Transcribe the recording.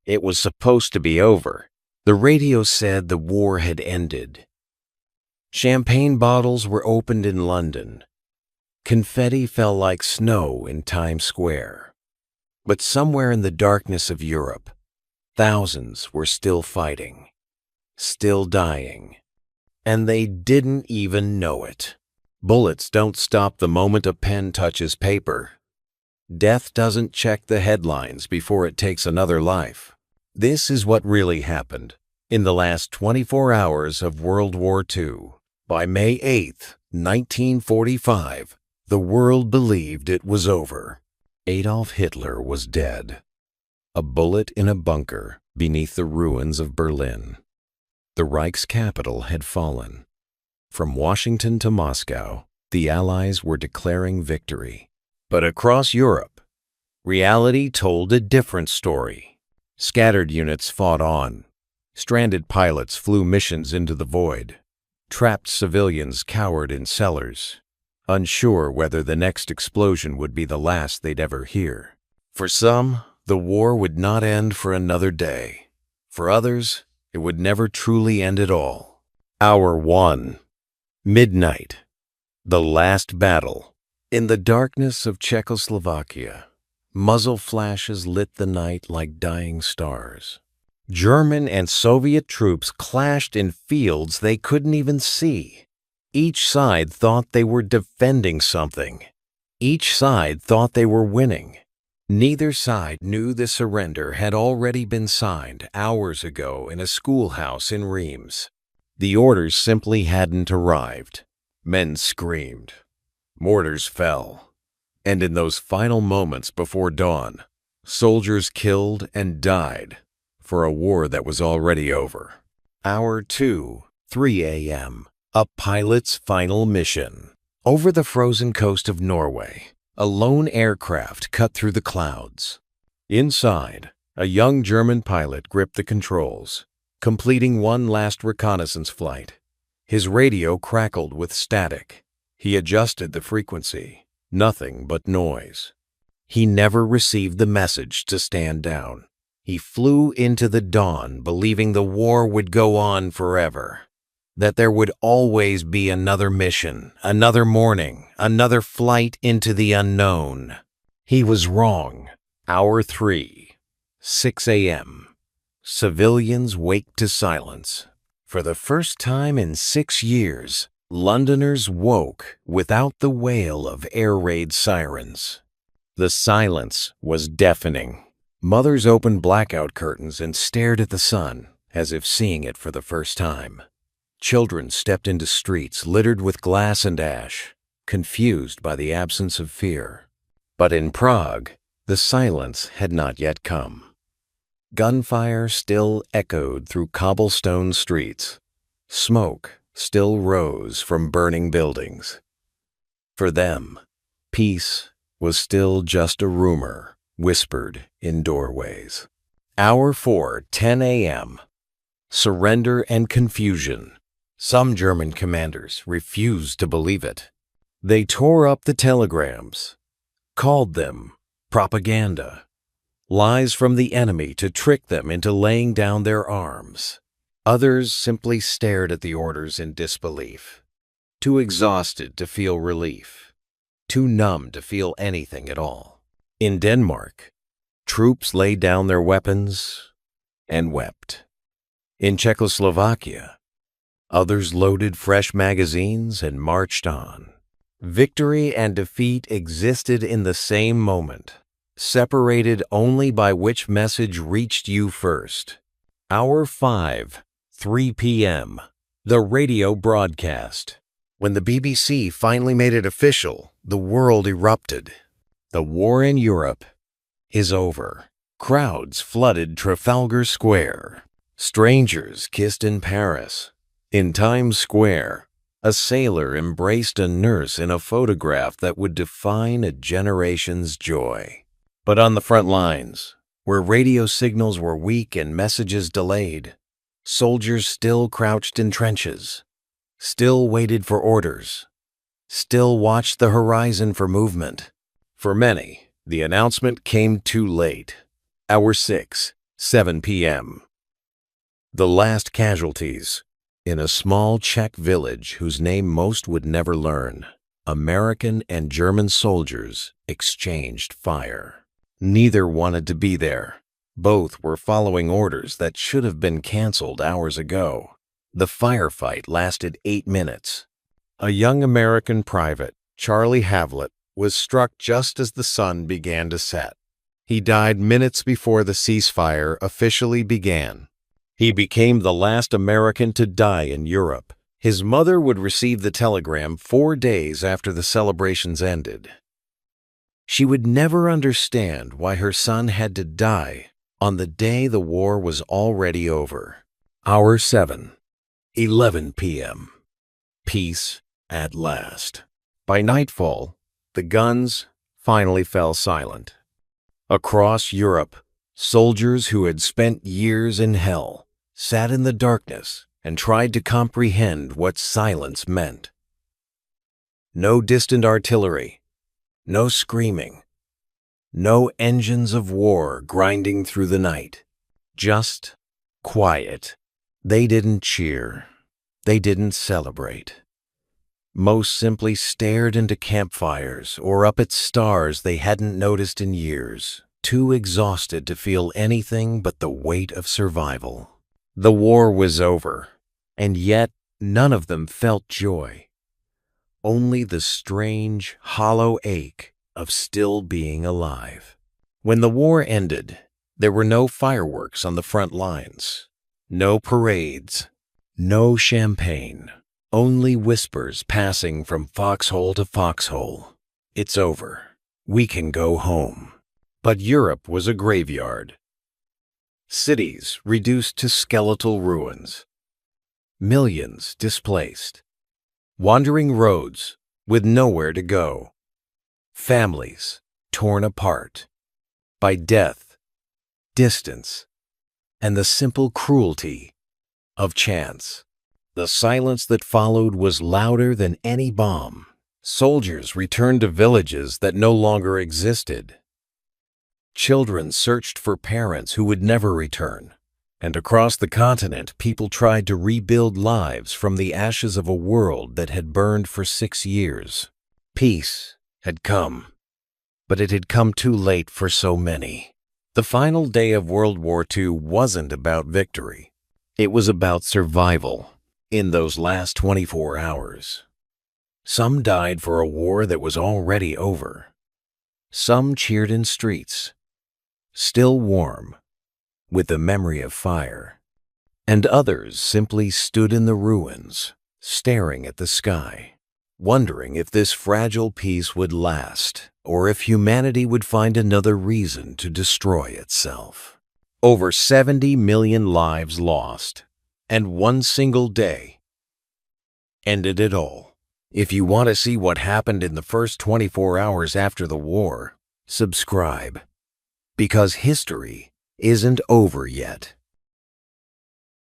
It was supposed to be over. The radio said the war had ended. Champagne bottles were opened in London. Confetti fell like snow in Times Square. But somewhere in the darkness of Europe, thousands were still fighting, still dying, and they didn't even know it. Bullets don't stop the moment a pen touches paper. Death doesn't check the headlines before it takes another life. This is what really happened in the last 24 hours of World War II. By May 8, 1945, the world believed it was over. Adolf Hitler was dead. A bullet in a bunker beneath the ruins of Berlin. The Reich's capital had fallen. From Washington to Moscow, the Allies were declaring victory. But across Europe, reality told a different story. Scattered units fought on. Stranded pilots flew missions into the void. Trapped civilians cowered in cellars, unsure whether the next explosion would be the last they'd ever hear. For some, the war would not end for another day. For others, it would never truly end at all. Hour 1. Midnight. The last battle. In the darkness of Czechoslovakia, muzzle flashes lit the night like dying stars. German and Soviet troops clashed in fields they couldn't even see. Each side thought they were defending something. Each side thought they were winning. Neither side knew the surrender had already been signed hours ago in a schoolhouse in Reims. The orders simply hadn't arrived. Men screamed. Mortars fell. And in those final moments before dawn, soldiers killed and died for a war that was already over. Hour 2, 3 a.m. A pilot's final mission. Over the frozen coast of Norway, a lone aircraft cut through the clouds. Inside, a young German pilot gripped the controls, completing one last reconnaissance flight. His radio crackled with static. He adjusted the frequency. Nothing but noise. He never received the message to stand down. He flew into the dawn believing the war would go on forever, that there would always be another mission, another morning, another flight into the unknown. He was wrong. Hour 3, 6 a.m. Civilians waked to silence. For the first time in 6 years, Londoners woke without the wail of air raid sirens. The silence was deafening. Mothers opened blackout curtains and stared at the sun, as if seeing it for the first time. Children stepped into streets littered with glass and ash, confused by the absence of fear. But in Prague, the silence had not yet come. Gunfire still echoed through cobblestone streets. Smoke still rose from burning buildings. For them, peace was still just a rumor, whispered in doorways. Hour 4, 10 a.m. Surrender and confusion. Some German commanders refused to believe it. They tore up the telegrams, called them propaganda, lies from the enemy to trick them into laying down their arms. Others simply stared at the orders in disbelief, too exhausted to feel relief, too numb to feel anything at all. In Denmark, troops laid down their weapons and wept. In Czechoslovakia, others loaded fresh magazines and marched on. Victory and defeat existed in the same moment, separated only by which message reached you first. Hour 5, 3 p.m. The radio broadcast. When the BBC finally made it official, the world erupted. The war in Europe is over. Crowds flooded Trafalgar Square. Strangers kissed in Paris. In Times Square, a sailor embraced a nurse in a photograph that would define a generation's joy. But on the front lines, where radio signals were weak and messages delayed, soldiers still crouched in trenches, still waited for orders, still watched the horizon for movement. For many, the announcement came too late. Hour 6, 7 p.m. The last casualties. In a small Czech village whose name most would never learn, American and German soldiers exchanged fire. Neither wanted to be there. Both were following orders that should have been canceled hours ago. The firefight lasted 8 minutes. A young American private, Charlie Havlett, was struck just as the sun began to set. He died minutes before the ceasefire officially began. He became the last American to die in Europe. His mother would receive the telegram 4 days after the celebrations ended. She would never understand why her son had to die on the day the war was already over. Hour 7, 11 p.m. Peace at last. By nightfall, the guns finally fell silent. Across Europe, soldiers who had spent years in hell sat in the darkness and tried to comprehend what silence meant. No distant artillery, no screaming, no engines of war grinding through the night. Just quiet. They didn't cheer. They didn't celebrate. Most simply stared into campfires or up at stars they hadn't noticed in years, too exhausted to feel anything but the weight of survival. The war was over, and yet none of them felt joy. Only the strange, hollow ache of still being alive. When the war ended, there were no fireworks on the front lines, no parades, no champagne. Only whispers passing from foxhole to foxhole. It's over. We can go home. But Europe was a graveyard. Cities reduced to skeletal ruins. Millions displaced. Wandering roads with nowhere to go. Families torn apart by death, distance, and the simple cruelty of chance. The silence that followed was louder than any bomb. Soldiers returned to villages that no longer existed. Children searched for parents who would never return. And across the continent, people tried to rebuild lives from the ashes of a world that had burned for 6 years. Peace had come, but it had come too late for so many. The final day of World War II wasn't about victory. It was about survival. In those last 24 hours, some died for a war that was already over. Some cheered in streets, still warm, with the memory of fire. And others simply stood in the ruins, staring at the sky, wondering if this fragile peace would last, or if humanity would find another reason to destroy itself. Over 70 million lives lost. And one single day ended it all. If you want to see what happened in the first 24 hours after the war, subscribe. Because history isn't over yet.